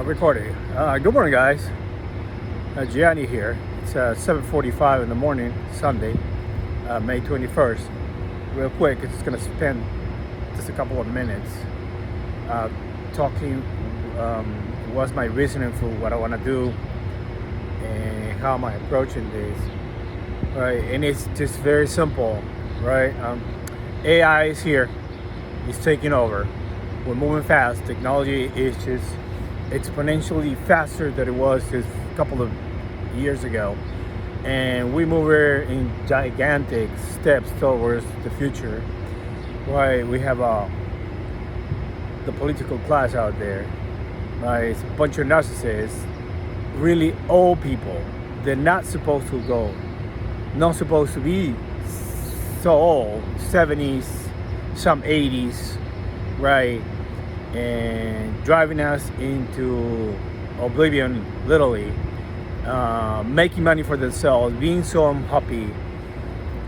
Recording. Good morning, guys. Gianni here. It's 7:45 in the morning, Sunday, May 21st. Real quick, it's going to spend just a couple of minutes talking what's my reasoning for what I want to do and how am I approaching this. Right, and it's just very simple, right? AI is here. It's taking over. We're moving fast. Technology is just exponentially faster than it was just a couple of years ago, and we move in gigantic steps towards the future. Right, we have the political class out there, right? It's a bunch of narcissists, really old people. They're not supposed to go, not supposed to be so old, 70s, some 80s, right? And driving us into oblivion, literally, making money for themselves, being so unhappy,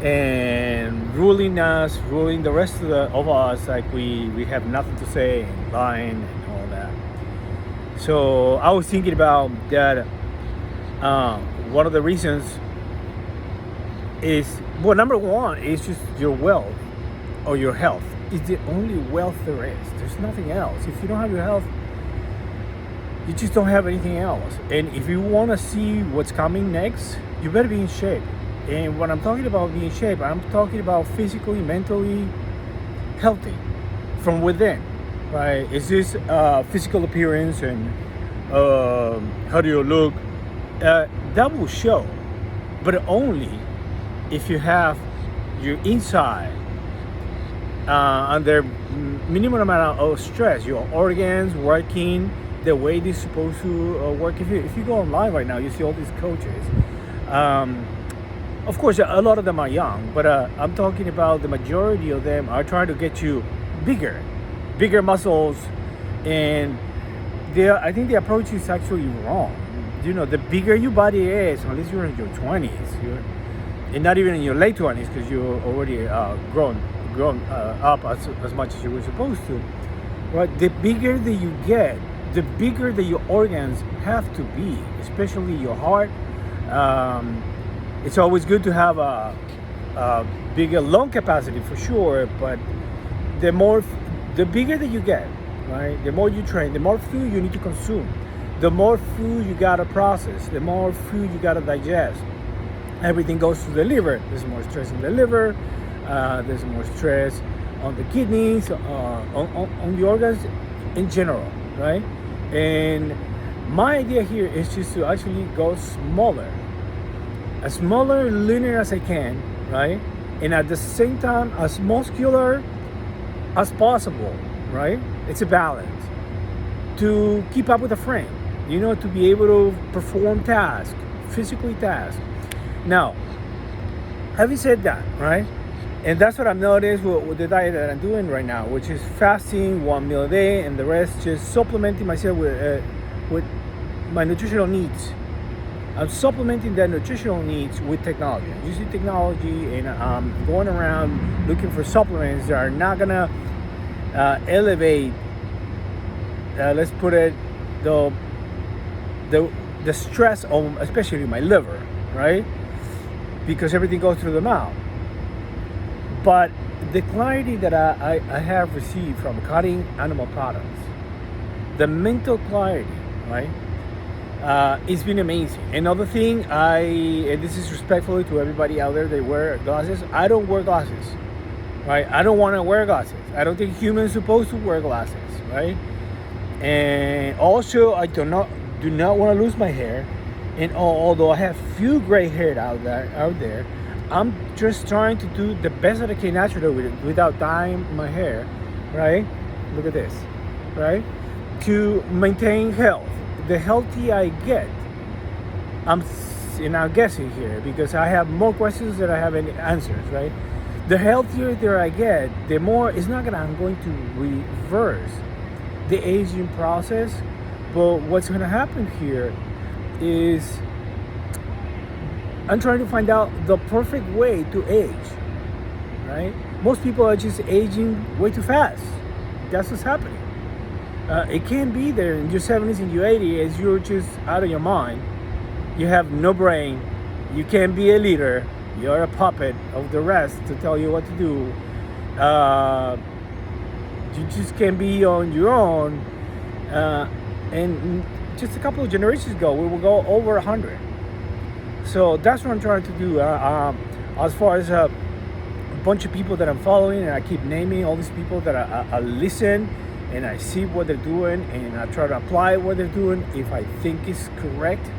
and ruling the rest of us like we have nothing to say, and lying and all that. So I was thinking about that. One of the reasons is, well, number one is just your wealth or your health. It's the only wealth there is. There's nothing else. If you don't have your health, you just don't have anything else. And if you want to see what's coming next, you better be in shape. And when I'm talking about being in shape, I'm talking about physically, mentally healthy from within, right? It's just physical appearance and how do you look. That will show, but only if you have your inside under minimum amount of stress, your organs working the way they're supposed to work. If you go online right now, you see all these coaches. Of course, a lot of them are young, but I'm talking about the majority of them are trying to get you bigger muscles, and I think the approach is actually wrong. You know, the bigger your body is, unless you're in your 20s, and not even in your late 20s, because you're already grown up as much as you were supposed to, right? The bigger that you get, the bigger that your organs have to be, especially your heart. It's always good to have a bigger lung capacity for sure, but the bigger that you get, right? The more you train, the more food you need to consume, the more food you gotta process, the more food you gotta digest. Everything goes to the liver. There's more stress in the liver. There's more stress on the kidneys, on the organs in general, right? And my idea here is just to actually go smaller, as smaller, linear as I can, right? And at the same time, as muscular as possible, right? It's a balance to keep up with the frame, you know, to be able to perform tasks, physically tasks. Now, having said that, right? And that's what I've noticed with the diet that I'm doing right now, which is fasting, 1 meal a day, and the rest just supplementing myself with my nutritional needs. I'm supplementing that nutritional needs with technology. I'm using technology, and I'm going around looking for supplements that are not gonna elevate, let's put it, the stress on, especially my liver, right? Because everything goes through the mouth. But the clarity that I have received from cutting animal products, the mental clarity, right? It's been amazing. Another thing, and this is respectfully to everybody out there that wear glasses, I don't wear glasses, right? I don't want to wear glasses. I don't think humans are supposed to wear glasses, right? And also, I do not want to lose my hair. And although I have few gray hair out there, I'm just trying to do the best that I can naturally without dyeing my hair, right? Look at this, right? To maintain health. The healthier I get, I'm guessing here because I have more questions than I have any answers, right? The healthier that I get, the more I'm going to reverse the aging process. But what's going to happen here is I'm trying to find out the perfect way to age, right? Most people are just aging way too fast. That's what's happening. It can't be there in your 70s and your 80s as you're just out of your mind. You have no brain. You can't be a leader. You're a puppet of the rest to tell you what to do. You just can't be on your own. And just a couple of generations ago, we will go over 100. So that's what I'm trying to do. As far as a bunch of people that I'm following, and I keep naming all these people that I listen and I see what they're doing, and I try to apply what they're doing if I think it's correct,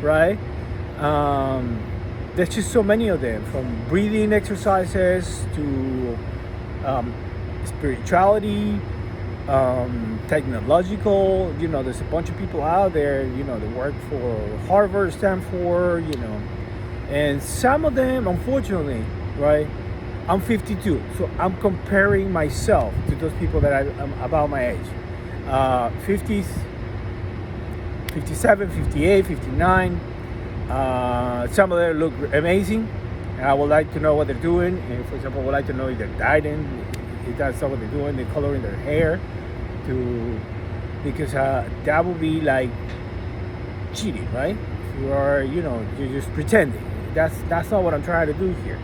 right? There's just so many of them, from breathing exercises to spirituality, technological. There's a bunch of people out there, that work for Harvard, Stanford, and some of them, unfortunately, right? I'm 52, so I'm comparing myself to those people that I'm about my age. 50s, 57, 58, 59. Some of them look amazing, and I would like to know what they're doing. And for example, I would like to know if they're dieting, if that's what they're doing, they're coloring their hair, because that would be like cheating, right? If you are, you're just pretending. That's not what I'm trying to do here.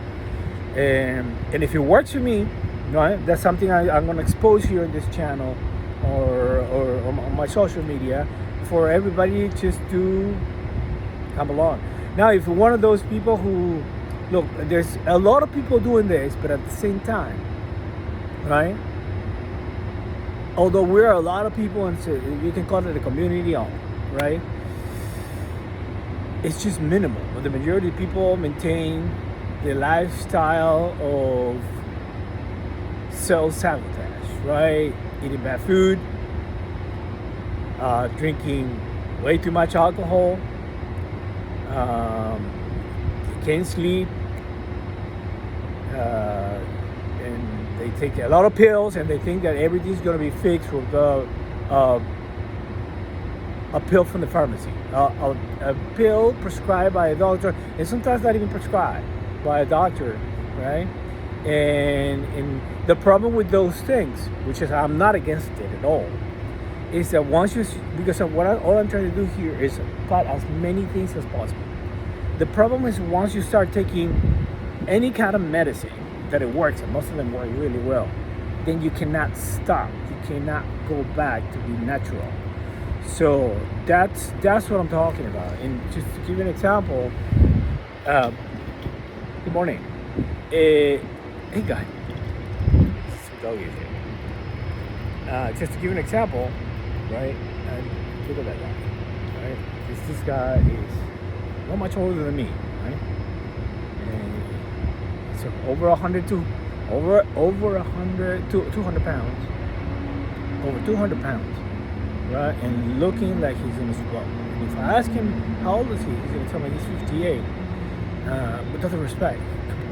And if it works for me, right, that's something I'm going to expose here on this channel or on my social media for everybody just to come along. Now, if you're one of those people who, look, there's a lot of people doing this, but at the same time, right? Although we're a lot of people, and so you can call it a community, right? It's just minimal. But the majority of people maintain the lifestyle of self-sabotage, right? Eating bad food, drinking way too much alcohol, can't sleep, and they take a lot of pills, and they think that everything's going to be fixed with a pill from the pharmacy, a pill prescribed by a doctor, and sometimes not even prescribed by a doctor, right? And the problem with those things, which is I'm not against it at all, is that because of all I'm trying to do here is cut as many things as possible. The problem is once you start taking any kind of medicine that it works, and most of them work really well, then you cannot stop. You cannot go back to be natural. So that's what I'm talking about. And just to give you an example, good morning. Hey guy. Some doggies here. Just to give you an example, right? Look at that guy, right? This guy is not much older than me, right? And so over 100 to over 100 to 200 pounds, over 200 pounds, right? And looking like he's in his well. And if I ask him how old is he, he's gonna tell me he's 58. With other respect,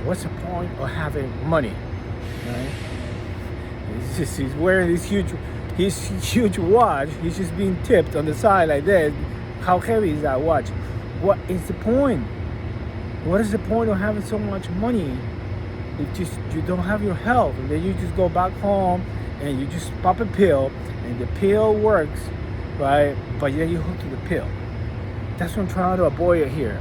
what's the point of having money, right? He's wearing this huge watch. He's just being tipped on the side like that. How heavy is that watch? What is the point? What is the point of having so much money if you don't have your health? And then you just go back home and you just pop a pill, and the pill works, right? But then you hook to the pill. That's what I'm trying to avoid here.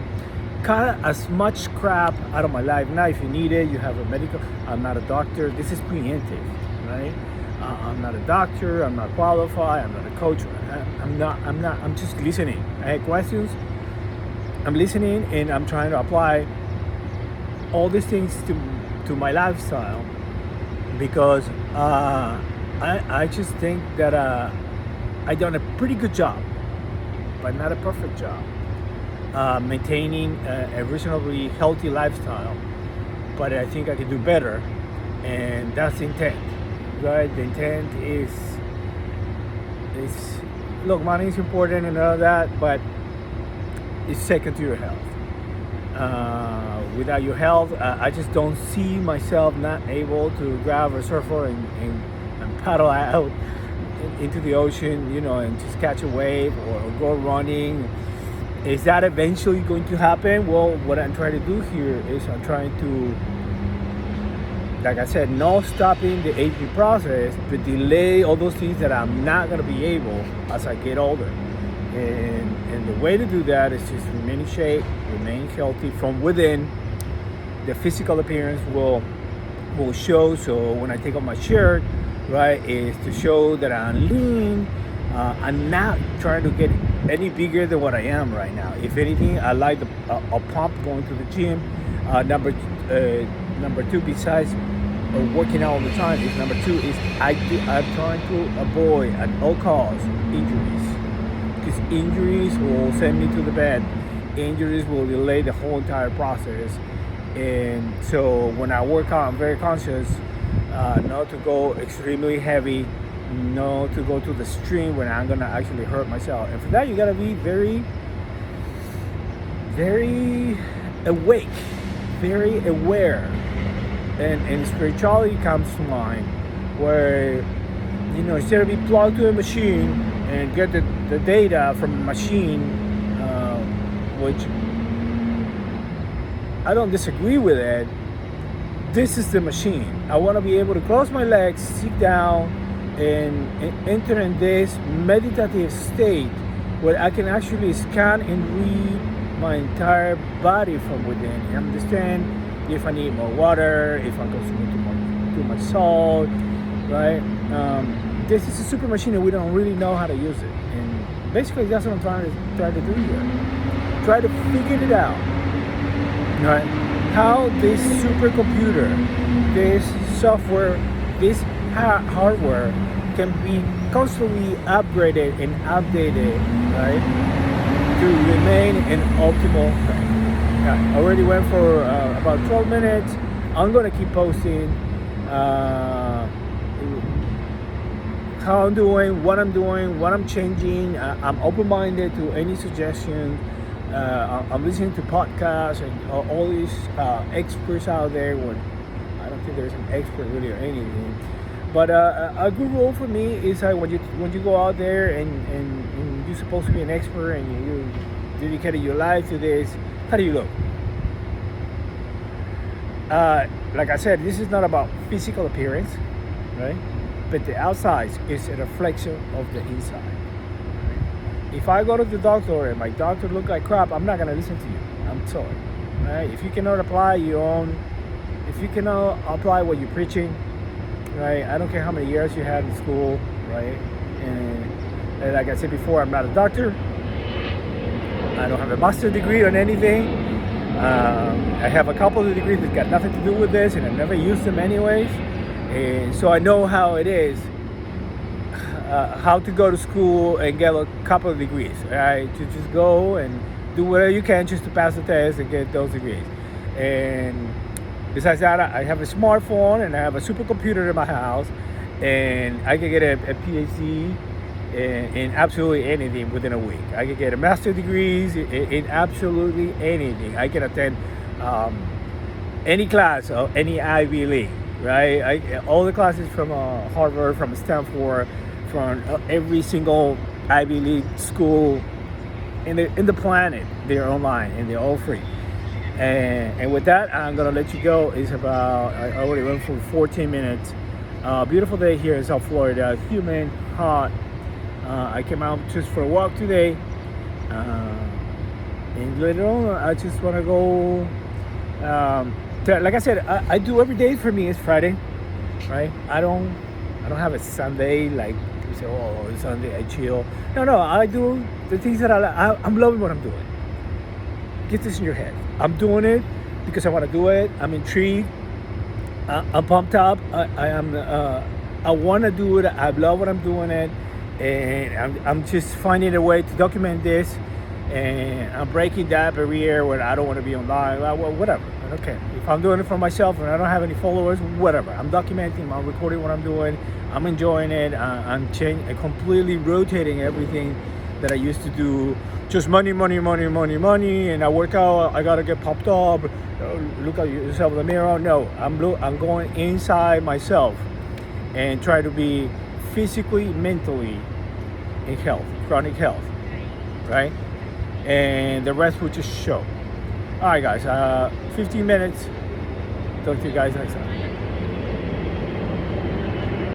Cut as much crap out of my life. Now, if you need it, you have a medical. I'm not a doctor. This is preemptive, right? I'm not a doctor. I'm not qualified. I'm not a coach. I'm not. I'm just listening. I have questions. I'm listening, and I'm trying to apply all these things to my lifestyle, because I just think that I've done a pretty good job, but not a perfect job, maintaining a reasonably healthy lifestyle. But I think I can do better, and that's the intent, right? The intent is look, money is important and all that, but it's second to your health. Without your health, I just don't see myself not able to grab a surfer and paddle out into the ocean, and just catch a wave or go running. Is that eventually going to happen? Well, what I'm trying to do here is I'm trying to like I said, not stopping the aging process, but delay all those things that I'm not going to be able as I get older. And the way to do that is just remain in shape, remain healthy from within. The physical appearance will show. So when I take off my shirt, right, is to show that I'm lean. I'm not trying to get any bigger than what I am right now. If anything, I like a pump going to the gym. Number two, besides working out all the time, is number two is I'm trying to avoid at all costs injuries, because injuries will send me to the bed. Injuries will delay the whole entire process. And so when I work out, I'm very conscious not to go extremely heavy, not to go to the extreme when I'm gonna actually hurt myself. And for that, you gotta be very, very awake, very aware. And spirituality comes to mind, where, you know, instead of being plugged to a machine and get the data from a machine, which I don't disagree with it. This is the machine. I want to be able to close my legs, sit down, and enter in this meditative state where I can actually scan and read my entire body from within. And understand if I need more water, if I'm consuming too much salt, right? This is a super machine and we don't really know how to use it. And basically that's what I'm trying to do here. Try to figure it out. Right? How this supercomputer, this software, this hardware can be constantly upgraded and updated, right? To remain in optimal health. I already went for about 12 minutes. I'm gonna keep posting how I'm doing, what I'm changing. I'm open-minded to any suggestions. I'm listening to podcasts and all these experts out there. I don't think there's an expert really or anything. But a good rule for me is when you go out there and you're supposed to be an expert and you dedicated your life to this, how do you look? Like I said, this is not about physical appearance, right? But the outside is a reflection of the inside. If I go to the doctor and my doctor look like crap, I'm not gonna listen to you. I'm sorry, right? If you cannot apply what you're preaching, right? I don't care how many years you had in school, right? And like I said before, I'm not a doctor. I don't have a master's degree on anything. I have a couple of degrees that got nothing to do with this, and I've never used them anyways. And so I know how it is. How to go to school and get a couple of degrees, right? To just go and do whatever you can just to pass the test and get those degrees. And besides that, I have a smartphone and I have a supercomputer in my house, and I can get a PhD in absolutely anything within a week. I can get a master's degrees in absolutely anything. I can attend any class of any Ivy League, right? All the classes from Harvard, from Stanford, from every single Ivy League school in the planet. They're online and they're all free. And with that, I'm gonna let you go. It's about, I already went for 14 minutes. Beautiful day here in South Florida. Humid, hot. I came out just for a walk today. And later on, I just wanna go. Like I said, I do every day for me is Friday, right? I don't have a Sunday like. Say, oh, it's Sunday, I chill. No, I do the things that I'm loving what I'm doing. Get this in your head. I'm doing it because I want to do it. I'm intrigued. I'm pumped up. I want to do it. I love what I'm doing it, and I'm just finding a way to document this. And I'm breaking that barrier where I don't want to be online. Well, whatever. I don't care. If I'm doing it for myself and I don't have any followers, whatever. I'm documenting. I'm recording what I'm doing. I'm enjoying it. I'm completely rotating everything that I used to do. Just money. And I work out. I gotta get popped up. Look at yourself in the mirror. No, I'm going inside myself and try to be physically, mentally in health, chronic health, right? And the rest will just show. All right, guys. 15 minutes. Talk to you guys next time.